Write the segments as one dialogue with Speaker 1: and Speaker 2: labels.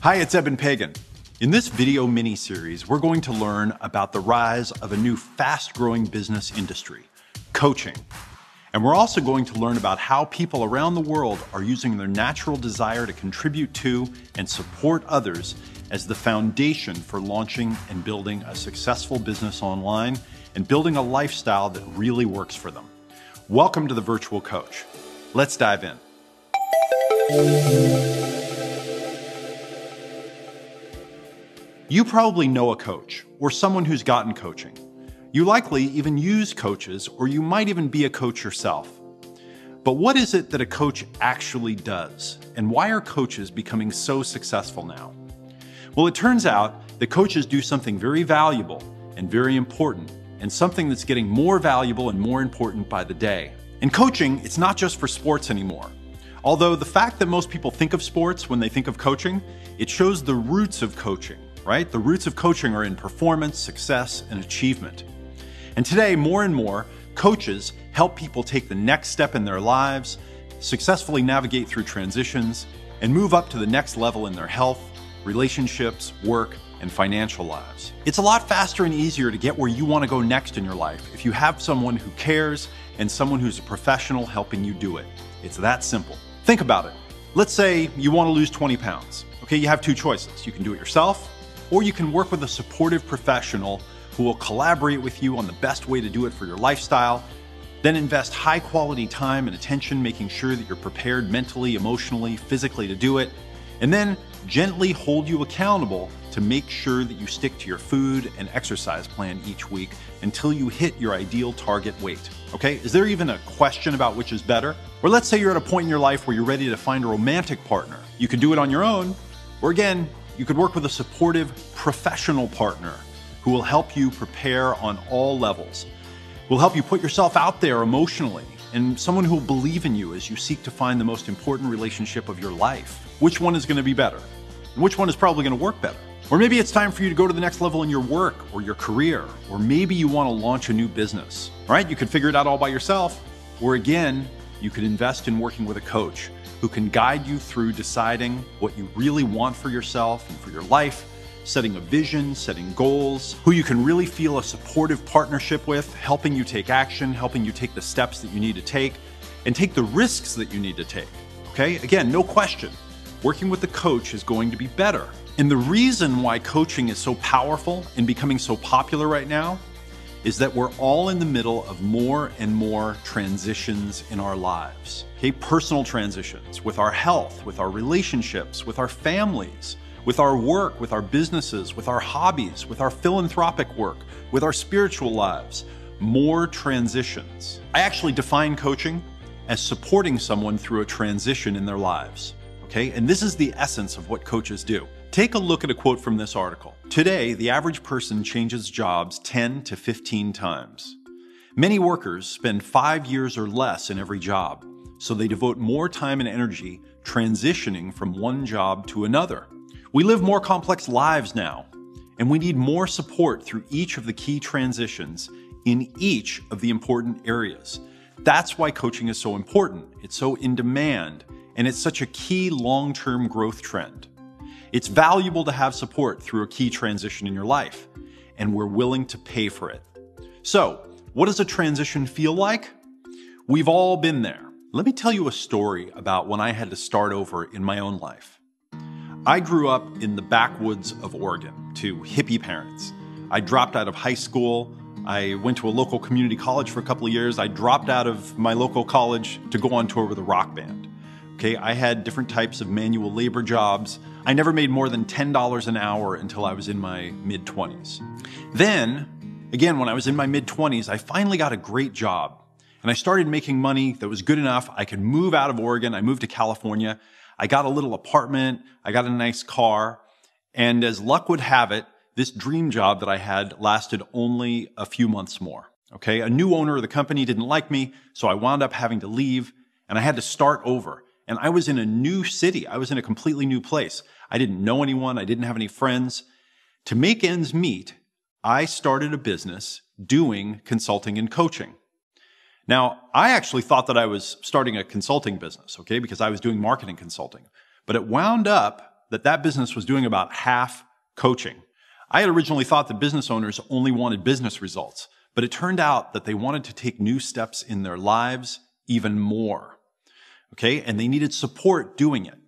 Speaker 1: Hi, it's Eben Pagan. In this video mini-series, we're going to learn about the rise of a new fast-growing business industry, coaching. And we're also going to learn about how people around the world are using their natural desire to contribute to and support others as the foundation for launching and building a successful business online and building a lifestyle that really works for them. Welcome to the Virtual Coach. Let's dive in. You probably know a coach or someone who's gotten coaching. You likely even use coaches, or you might even be a coach yourself. But what is it that a coach actually does? And why are coaches becoming so successful now? Well, it turns out that coaches do something very valuable and very important, and something that's getting more valuable and more important by the day. And coaching, it's not just for sports anymore. Although the fact that most people think of sports when they think of coaching, it shows the roots of coaching, right? The roots of coaching are in performance, success, and achievement. And today, more and more, coaches help people take the next step in their lives, successfully navigate through transitions, and move up to the next level in their health, relationships, work, and financial lives. It's a lot faster and easier to get where you want to go next in your life if you have someone who cares and someone who's a professional helping you do it. It's that simple. Think about it. Let's say you want to lose 20 pounds. Okay, you have two choices. You can do it yourself, or you can work with a supportive professional who will collaborate with you on the best way to do it for your lifestyle, then invest high quality time and attention making sure that you're prepared mentally, emotionally, physically to do it, and then gently hold you accountable to make sure that you stick to your food and exercise plan each week until you hit your ideal target weight. Okay, is there even a question about which is better? Or let's say you're at a point in your life where you're ready to find a romantic partner. You could do it on your own, or again, you could work with a supportive professional partner who will help you prepare on all levels, will help you put yourself out there emotionally, and someone who will believe in you as you seek to find the most important relationship of your life. Which one is going to be better? And which one is probably going to work better? Or maybe it's time for you to go to the next level in your work or your career, or maybe you want to launch a new business. All right, you could figure it out all by yourself, or again, you could invest in working with a coach who can guide you through deciding what you really want for yourself and for your life, setting a vision, setting goals, who you can really feel a supportive partnership with, helping you take action, helping you take the steps that you need to take, and take the risks that you need to take. Okay, again, no question, working with the coach is going to be better. And the reason why coaching is so powerful and becoming so popular right now is that we're all in the middle of more and more transitions in our lives. Okay, personal transitions with our health, with our relationships, with our families, with our work, with our businesses, with our hobbies, with our philanthropic work, with our spiritual lives. More transitions. I actually define coaching as supporting someone through a transition in their lives. Okay, and this is the essence of what coaches do. Take a look at a quote from this article. Today, the average person changes jobs 10 to 15 times. Many workers spend 5 years or less in every job, so they devote more time and energy transitioning from one job to another. We live more complex lives now, and we need more support through each of the key transitions in each of the important areas. That's why coaching is so important. It's so in demand, and it's such a key long-term growth trend. It's valuable to have support through a key transition in your life, and we're willing to pay for it. So, what does a transition feel like? We've all been there. Let me tell you a story about when I had to start over in my own life. I grew up in the backwoods of Oregon to hippie parents. I dropped out of high school. I went to a local community college for a couple of years. I dropped out of my local college to go on tour with a rock band. Okay, I had different types of manual labor jobs. I never made more than $10 an hour until I was in my mid-20s. Then, again, when I was in my mid-20s, I finally got a great job. And I started making money that was good enough. I could move out of Oregon. I moved to California. I got a little apartment. I got a nice car. And as luck would have it, this dream job that I had lasted only a few months more. Okay, a new owner of the company didn't like me, so I wound up having to leave, and I had to start over. And I was in a new city. I was in a completely new place. I didn't know anyone. I didn't have any friends. To make ends meet, I started a business doing consulting and coaching. Now, I actually thought that I was starting a consulting business, okay, because I was doing marketing consulting. But it wound up that that business was doing about half coaching. I had originally thought that business owners only wanted business results, but it turned out that they wanted to take new steps in their lives even more. Okay, and they needed support doing it.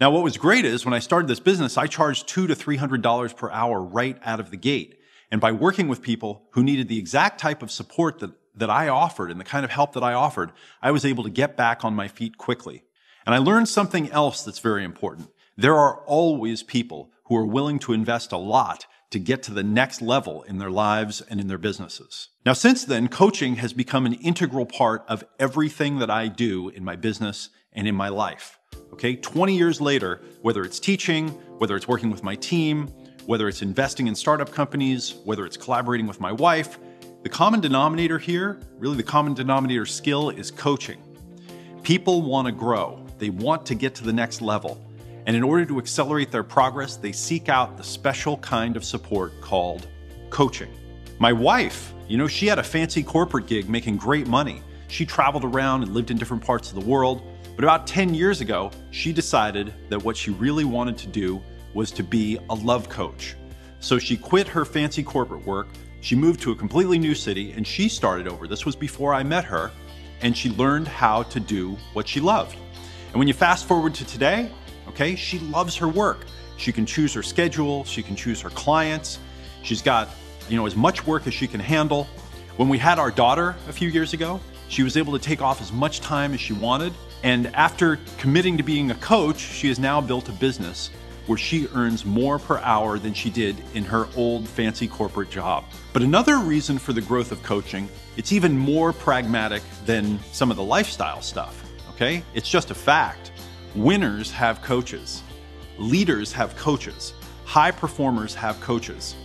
Speaker 1: Now, what was great is when I started this business, I charged $200 to $300 per hour right out of the gate. And by working with people who needed the exact type of support that I offered and the kind of help that I offered, I was able to get back on my feet quickly. And I learned something else that's very important. There are always people who are willing to invest a lot to get to the next level in their lives and in their businesses. Now, since then, coaching has become an integral part of everything that I do in my business and in my life. Okay, 20 years later, whether it's teaching, whether it's working with my team, whether it's investing in startup companies, whether it's collaborating with my wife, the common denominator here, really the common denominator skill is coaching. People want to grow. They want to get to the next level. And in order to accelerate their progress, they seek out the special kind of support called coaching. My wife, she had a fancy corporate gig making great money. She traveled around and lived in different parts of the world. But about 10 years ago, she decided that what she really wanted to do was to be a love coach. So she quit her fancy corporate work, she moved to a completely new city, and she started over. This was before I met her, and she learned how to do what she loved. And when you fast forward to today, okay, she loves her work. She can choose her schedule, she can choose her clients. She's got, as much work as she can handle. When we had our daughter a few years ago, she was able to take off as much time as she wanted. And after committing to being a coach, she has now built a business where she earns more per hour than she did in her old fancy corporate job. But another reason for the growth of coaching, it's even more pragmatic than some of the lifestyle stuff, okay? It's just a fact. Winners have coaches. Leaders have coaches. High performers have coaches.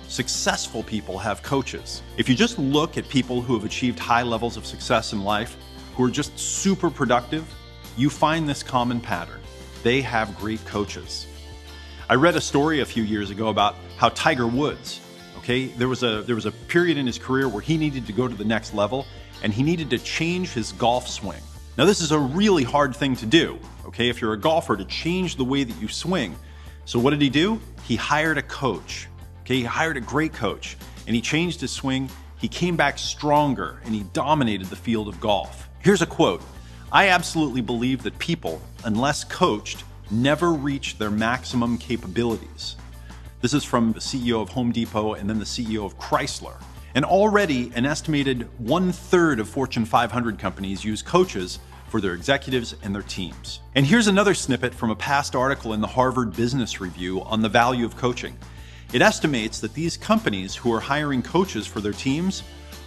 Speaker 1: Successful people have coaches. If you just look at people who have achieved high levels of success in life, who are just super productive, you find this common pattern. They have great coaches. I read a story a few years ago about how Tiger Woods, okay, there was a period in his career where he needed to go to the next level and he needed to change his golf swing. Now, this is a really hard thing to do, okay, if you're a golfer, to change the way that you swing. So what did he do? He hired a coach, okay, he hired a great coach, and he changed his swing. He came back stronger and he dominated the field of golf. Here's a quote: "I absolutely believe that people, unless coached, never reach their maximum capabilities." This is from the CEO of Home Depot and then the CEO of Chrysler. And already an estimated 1/3 of Fortune 500 companies use coaches for their executives and their teams. And here's another snippet from a past article in the Harvard Business Review on the value of coaching. It estimates that these companies who are hiring coaches for their teams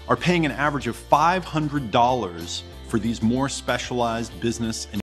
Speaker 1: are paying an average of $500 for these more specialized business and